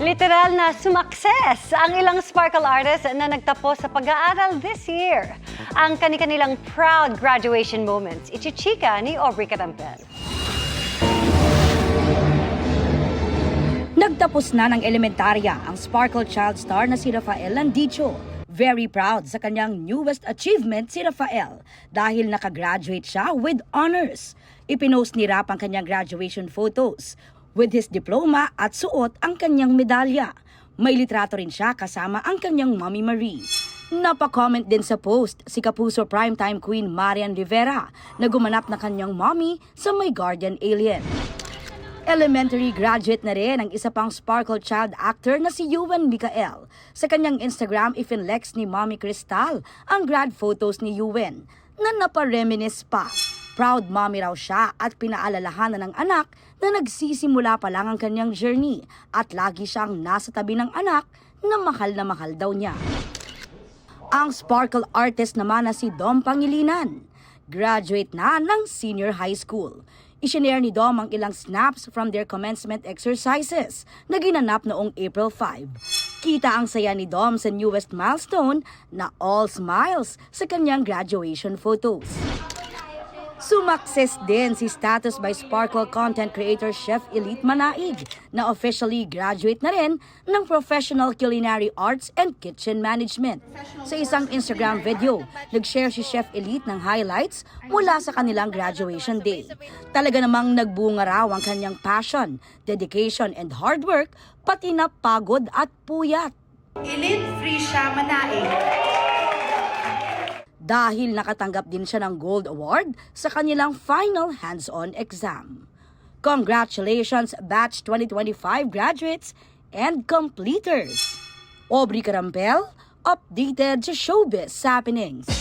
Literal na sumakses ang ilang sparkle artists na nagtapos sa pag-aaral this year. Ang kani-kanilang proud graduation moments, ichichika ni Aubrey Carampel. Nagtapos na ng elementarya ang sparkle child star na si Rafael Landicho. Very proud sa kanyang newest achievement si Rafael dahil nakagraduate siya with honors. Ipinost ni Rap ang kanyang graduation photos with his diploma at suot ang kanyang medalya. May litrato rin siya kasama ang kanyang Mommy Marie. Napa-comment din sa post si Kapuso primetime queen Marian Rivera na gumanap na kanyang mommy sa My Guardian Alien. Elementary graduate na rin ang isa pang sparkle child actor na si Yuwen Micael. Sa kanyang Instagram, ifinlex ni Mommy Cristal ang grad photos ni Yuwen na napareminis pa. Proud mommy raw siya at pinaalalahanan ng anak na nagsisimula pa lang ang kanyang journey at lagi siyang nasa tabi ng anak na mahal daw niya. Ang sparkle artist naman na si Dom Pangilinan, graduate na ng senior high school. Isinare ni Dom ang ilang snaps from their commencement exercises na ginanap noong April 5. Kita ang saya ni Dom sa newest milestone na all smiles sa kanyang graduation photos. Sumakses din si Status by Sparkle content creator Chef Elite Manaig na officially graduate na rin ng Professional Culinary Arts and Kitchen Management. Sa isang Instagram video, nag-share si Chef Elite ng highlights mula sa kanilang graduation day. Talaga namang nagbunga raw ang kanyang passion, dedication and hard work, pati na pagod at puyat. Elite Frisha Manaig. Dahil nakatanggap din siya ng Gold Award sa kanilang final hands-on exam. Congratulations, Batch 2025 graduates and completers! Aubrey Carampel, updated sa Showbiz Happenings.